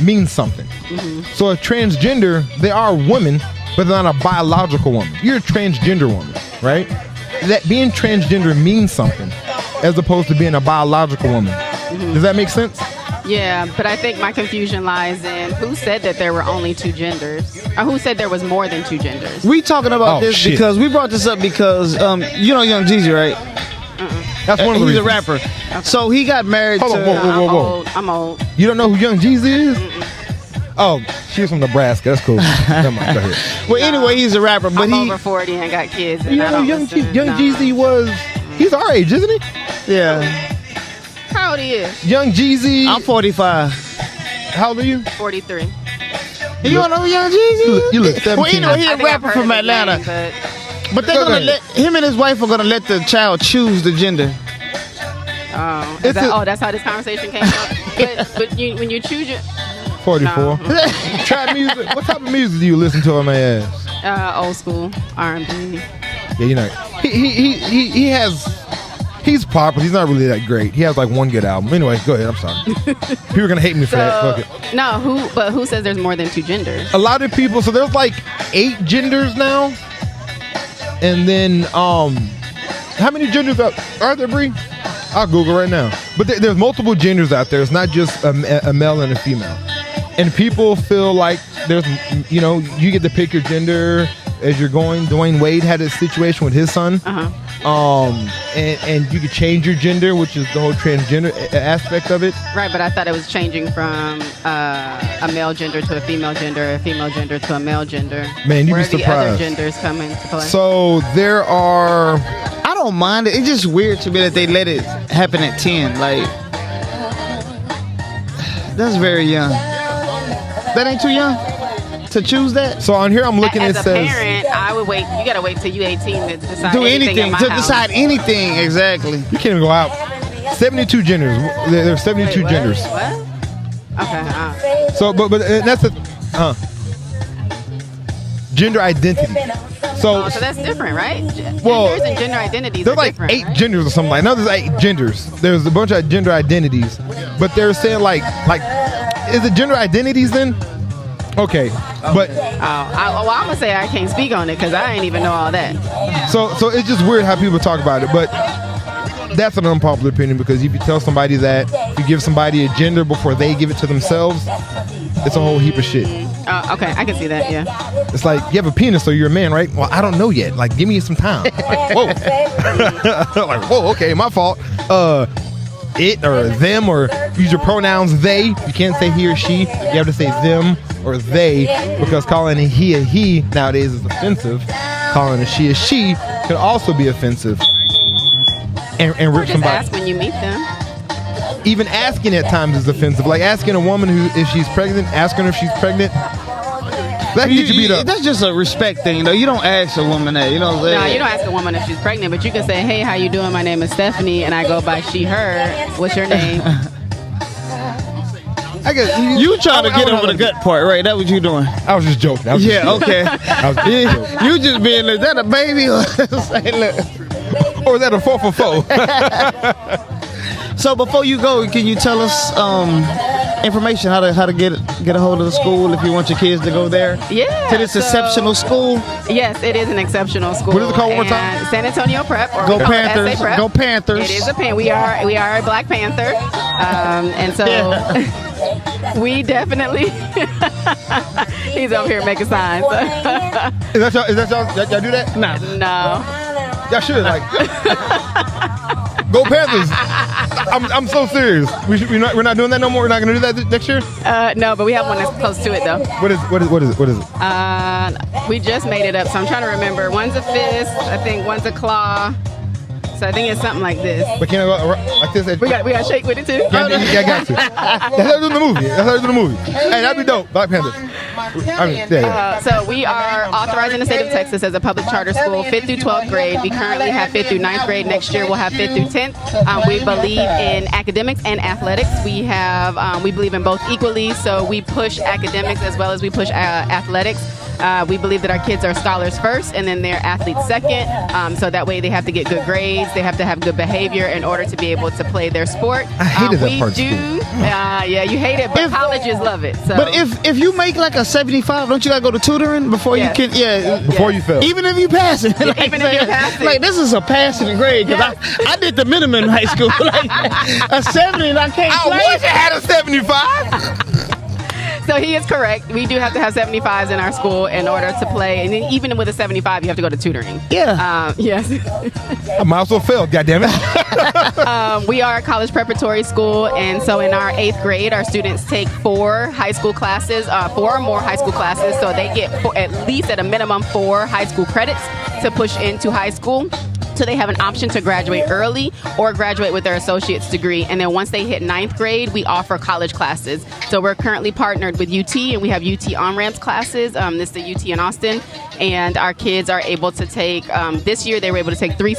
means something. Mm-hmm. So a transgender, they are women, but they're not a biological woman. You're a transgender woman, right? That being transgender means something as opposed to being a biological woman. Mm-hmm. Does that make sense? Yeah, but I think my confusion lies in who said that there were only two genders, or who said there was more than two genders. We talking about this because we brought this up because you know Young Jeezy, right? That's one of the He's reasons. a rapper. Okay. So he got married to... Whoa. I'm old. You don't know who Young Jeezy is? Oh, she's from Nebraska. That's cool. Never mind. Go ahead. Well, anyway, he's a rapper, but I'm over 40 and got kids. And you know Young Jeezy was... He's our age, isn't he? Yeah. How old he is? Young Jeezy... I'm 45. How old are you? 43. You don't know Young Jeezy? You look 17. Well, he's a rapper from Atlanta. But they're gonna let him and his wife are gonna let the child choose the gender. Oh, that's how this conversation came up. but when you choose your 44. Trap music. What type of music do you listen to on my ass? old school R&B. Yeah, you know, he's popular. He's not really that great. He has like one good album. Anyway, go ahead. I'm sorry. People are gonna hate me for that. Fuck it. No, who says there's more than 2 genders? A lot of people. So there's like 8 genders now. And then how many genders are there, Bree? I'll Google right now. But there's multiple genders out there. It's not just a male and a female. And people feel like there's, you know, you get to pick your gender as you're going. Dwayne Wade had a situation with his son. And you could change your gender, which is the whole transgender aspect of it. Right, but I thought it was changing from a male gender to a female gender to a male gender. Man, you'd be surprised. Where the other genders come into play. So there are... I don't mind it. It's just weird to me that they let it happen at 10. Like, that's very young. That ain't too young to choose that. So on here I'm looking, as it says... As a parent, I would wait. You got to wait till you're 18 to decide do anything in my to house. decide anything, exactly. You can't even go out. 72 genders. There's 72 Wait, what? genders. What? Okay. So, but that's the gender identity. So that's different, right? Well, genders and gender identities there's are like different, 8 right? genders or something like. Now there's 8 genders. There's a bunch of gender identities, but they're saying like, is it gender identities then? Okay, but I'm gonna say I can't speak on it because I ain't even know all that. so it's just weird how people talk about it, but that's an unpopular opinion because if you tell somebody that you give somebody a gender before they give it to themselves, it's a whole heap of shit. Okay, I can see that. Yeah. It's like you have a penis, so you're a man, right? Well, I don't know yet. Like, give me some time. Like, whoa, like whoa. Okay, my fault. It or them or use your pronouns they. You can't say he or she. You have to say them or they because calling a he nowadays is offensive. Calling a she can also be offensive. And Or rip just somebody. ask when you meet them. Even asking at times is offensive. Like asking a woman if she's pregnant, asking her if she's pregnant. That needs to be the. That's just a respect thing, though. You don't ask a woman that. You know what I'm saying? No, you don't ask a woman if she's pregnant, but you can say, "Hey, how you doing? My name is Stephanie, and I go by she/her. What's your name?" I guess You trying to get over the gut part, right? That what you doing? I was just joking. Yeah, okay. I was just joking. You just being like, is that a baby? Say, look. Or is that a 4 for 4? So before you go, can you tell us information how to get a hold of the school if you want your kids to go there? Yeah. To this exceptional school. Yes, it is an exceptional school. What is it called one more time? And San Antonio Prep. Or Go we call it Panthers. SA Prep. Go Panthers. It is a We are a Black Panther, and so we definitely. He's over here making signs. Is that y'all do that? Nah. No. Y'all should like. Go Panthers! I'm so serious. We're not doing that no more. We're not gonna do that next year. No, but we have one that's close to it though. What is it? We just made it up, so I'm trying to remember. One's a fist, I think. One's a claw. So I think it's something like this. But can I go like this? We got to shake with it too. Yeah, I got to. That's how they do in the movie. Hey, that'd be dope. Black Panthers. I mean, yeah. So we are authorized in the state of Texas as a public charter school, 5th through 12th grade. We currently have 5th through 9th grade. Next year we'll have 5th through 10th. We believe in academics and athletics. We believe in both equally. So we push academics as well as we push athletics. We believe that our kids are scholars first and then they're athletes second. So that way they have to get good grades. They have to have good behavior in order to be able to play their sport. I hated that part of school. Yeah, you hate it, but colleges love it. So. But if you make like a 75, don't you gotta go to tutoring before you can? Yeah, before you fail. Even if you pass it, like, even if you pass it. Like this is a passing grade because I did the minimum in high school, like a 70, and I can't play. I wish I had a 75. So he is correct. We do have to have 75s in our school in order to play. And then even with a 75, you have to go to tutoring. Yeah. Yes. I might as well fail, goddammit. We are a college preparatory school. And so in our 8th grade, our students take 4 high school classes, 4 or more high school classes. So they get at least at a minimum 4 high school credits to push into high school. So they have an option to graduate early or graduate with their associate's degree. And then once they hit 9th grade, we offer college classes. So we're currently partnered with UT, and we have UT on-ramps classes. This is the UT in Austin. And our kids are able to take, this year they were able to take three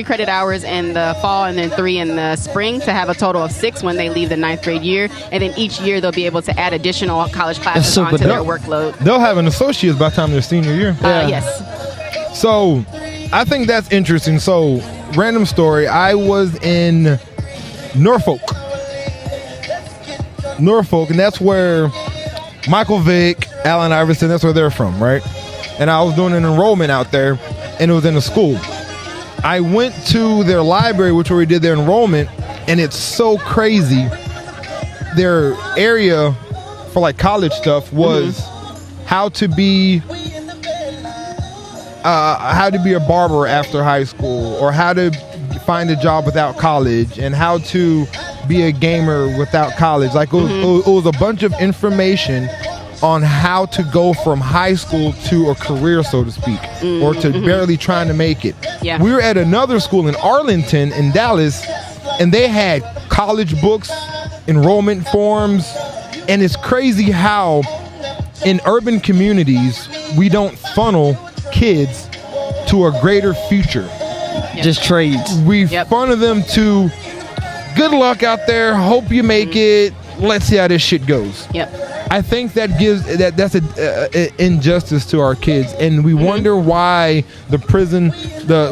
credit hours in the fall and then 3 in the spring to have a total of 6 when they leave the 9th grade year. And then each year they'll be able to add additional college classes onto their workload. They'll have an associate's by the time they're senior year. Yes. So I think that's interesting. So, random story. I was in Norfolk, and that's where Michael Vick, Allen Iverson, that's where they're from, right? And I was doing an enrollment out there, and it was in a school. I went to their library, which where we did their enrollment, and it's so crazy. Their area for like college stuff was how to be a barber after high school, or how to find a job without college, and how to be a gamer without college. Like it was a bunch of information on how to go from high school to a career, so to speak, or to barely trying to make it. Yeah. We were at another school in Arlington in Dallas, and they had college books, enrollment forms, and it's crazy how in urban communities we don't funnel kids to a greater future. Just trades. We funnel them to good luck out there, hope you make it, let's see how this shit goes. I think that gives that's an injustice to our kids, and we wonder why the prison, the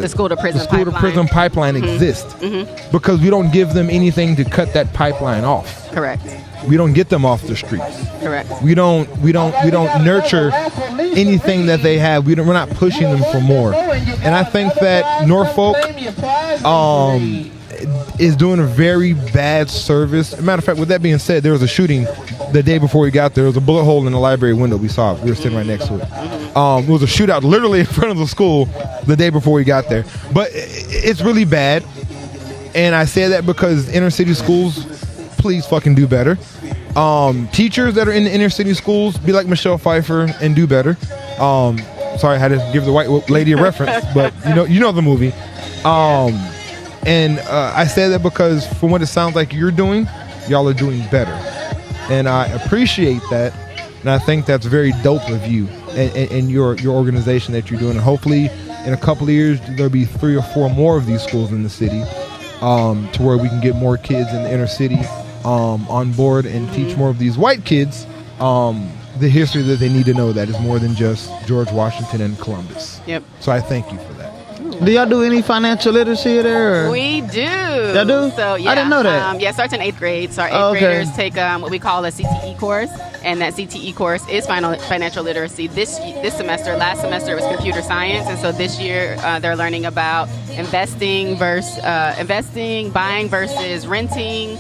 school to prison pipeline exists, because we don't give them anything to cut that pipeline off. Correct. We don't get them off the streets. Correct. We don't nurture anything that they have. We're not pushing them for more. And I think that Norfolk is doing a very bad service. As a matter of fact, with that being said, there was a shooting the day before we got there. There was a bullet hole in the library window. We saw it. We were sitting right next to it. It was a shootout literally in front of the school the day before we got there. But it's really bad. And I say that because inner city schools, please fucking do better. Teachers that are in the inner city schools, be like Michelle Pfeiffer and do better. Sorry, I had to give the white lady a reference, but you know the movie. And I say that because from what it sounds like you're doing, y'all are doing better. And I appreciate that. And I think that's very dope of you and your organization that you're doing. And hopefully in a couple of years, there'll be 3 or 4 more of these schools in the city, to where we can get more kids in the inner city on board and teach more of these white kids the history that they need to know, that is more than just George Washington and Columbus. So I thank you for that. Do y'all do any financial literacy there? Or? We do. Y'all do? So, yeah, I didn't know that. It starts in 8th grade. So our 8th graders take what we call a CTE course, and that CTE course is financial literacy. This semester, last semester, it was computer science, and so this year they're learning about investing, buying versus renting.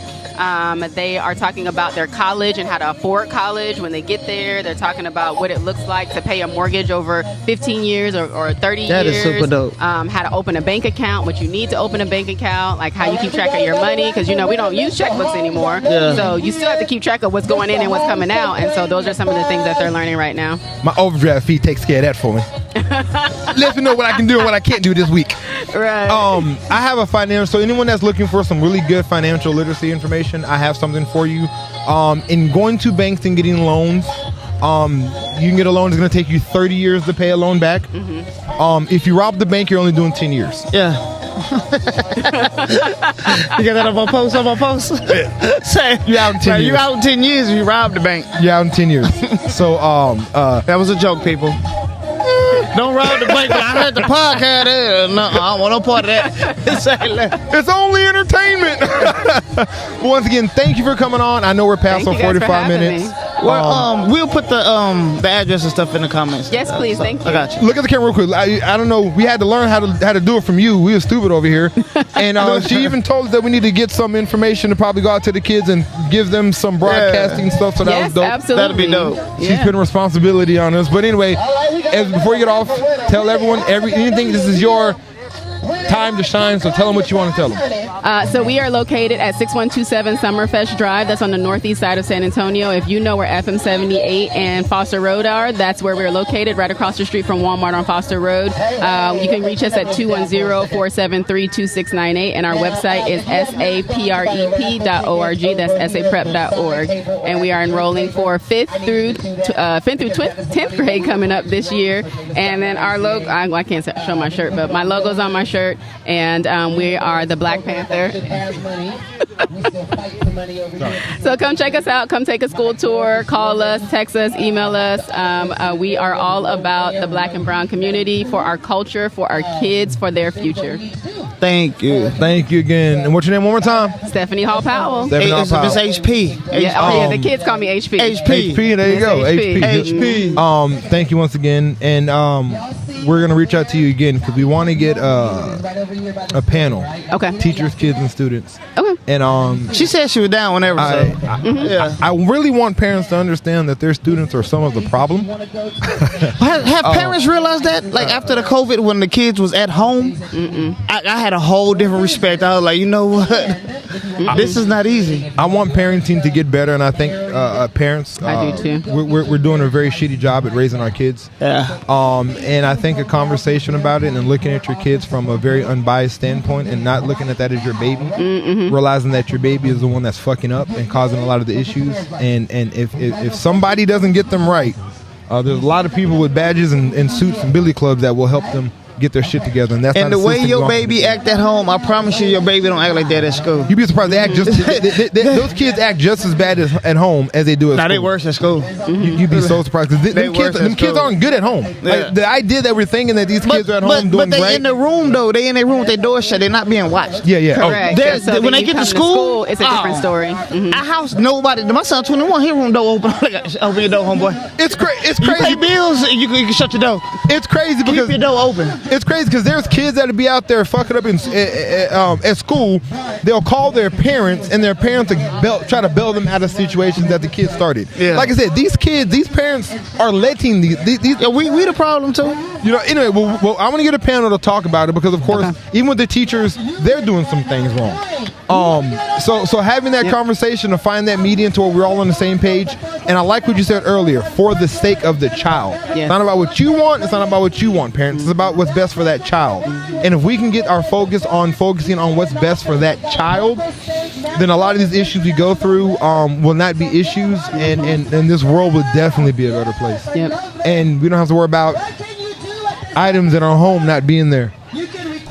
They are talking about their college and how to afford college when they get there. They're talking about what it looks like to pay a mortgage over 15 years or 30 years. That is super dope. How to open a bank account, what you need to open a bank account, like how you keep track of your money, because we don't use checkbooks anymore. So you still have to keep track of what's going in and what's coming out. And so those are some of the things that they're learning right now. My overdraft fee takes care of that for me. Let me know what I can do and what I can't do this week. Right. I have a financial, so anyone that's looking for some really good financial literacy information, I have something for you. In going to banks and getting loans, you can get a loan. It's going to take you 30 years to pay a loan back. If you rob the bank, you're only doing 10 years. Yeah. You got that on my post? Say, you out in 10 years. You out in 10 years if you robbed the bank. You out in 10 years. So, that was a joke, people. Don't rob the bank. I heard the podcast. No, I don't want no part of that. It's only entertainment. Once again, thank you for coming on. I know we're past 45 minutes. We'll put the address and stuff in the comments. Yes, please. Thank you. I got you. Look at the camera real quick. I don't know. We had to learn how to do it from you. We were stupid over here. And she even told us that we need to get some information to probably go out to the kids and give them some broadcasting stuff. So that was dope. Absolutely. That'd be dope. She's putting responsibility on us. But anyway, before you get off, tell everyone anything. This is your time to shine. So tell them what you want to tell them. So we are located at 6127 Summerfest Drive. That's on the northeast side of San Antonio. If you know where FM 78 and Foster Road are, that's where we're located, right across the street from Walmart on Foster Road. You can reach us at 210-473-2698, and our website is saprep.org. That's saprep.org. And we are enrolling for 5th through 10th grade coming up this year. And then our logo, I can't show my shirt, but my logo's on my shirt, and we are the Black Panther. So come check us out. Come take a school tour. Call us, text us, email us. We are all about the Black and brown community, for our culture, for our kids, for their future. Thank you. Thank you again. And what's your name one more time? Stephanie Hall Powell. Stephanie Hall Powell. It's HP. Yeah, the kids call me HP. HP, there you go. HP. Thank you once again. And we're going to reach out to you again because we want to get a panel. Okay. Teachers, kids, and students. Okay. And she said she was down whenever. I really want parents to understand that their students are some of the problem. Have parents realized that? Like after the COVID, when the kids was at home, I had a whole different respect. I was like, you know what? This is not easy. I want parenting to get better, and I think parents. I do too. We're doing a very shitty job at raising our kids. Yeah. And I think a conversation about it and looking at your kids from a very unbiased standpoint and not looking at that as your baby, realizing that your baby is the one that's fucking up and causing a lot of the issues. And if somebody doesn't get them right, there's a lot of people with badges and suits and billy clubs that will help them get their shit together, and that's and not the way your baby act at home. I promise you, your baby don't act like that at school. You'd be surprised. They act just those kids act just as bad at home as they do at school. They worse at school. You'd be so surprised because them kids aren't good at home. Yeah. Like, the idea that we're thinking that these kids are at home doing but they great. in the room though. They in their room with their door shut. They're not being watched. Yeah. Correct. So when they get to school, it's a different story. Our house, nobody. My son 21, his room door open. Open your door, homeboy. It's crazy. You pay bills, you can shut your door. It's crazy because keep your door open. It's crazy because there's kids that'll be out there fucking up at school. They'll call their parents, and their parents try to bail them out of situations that the kids started. Yeah. Like I said, these parents are letting these. Yeah, we the problem too. You know. Anyway, well, I want to get a panel to talk about it because, of course, even with the teachers, they're doing some things wrong. So having that conversation to find that median to where we're all on the same page, and I like what you said earlier, for the sake of the child. Yeah. It's not about what you want. It's not about what you want, parents. It's about what's best for that child. And if we can get our focus on focusing on what's best for that child, then a lot of these issues we go through will not be issues, and this world would definitely be a better place. Yep. And we don't have to worry about items in our home not being there.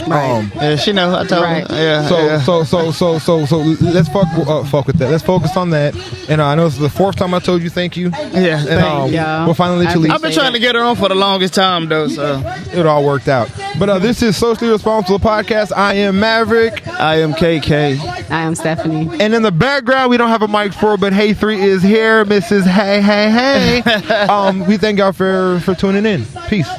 Right. Yeah, she know. I told her. Yeah. So let's fuck with that. Let's focus on that. And I know this is the 4th time I told you thank you. Yeah. And we'll finally let you leave. I've been trying to get her on for the longest time though, so it all worked out. But this is Socially Responsible Podcast. I am Maverick. I am KK. I am Stephanie. And in the background, we don't have a mic for, but Hey 3 is here, Mrs. Hey. We thank y'all for tuning in. Peace.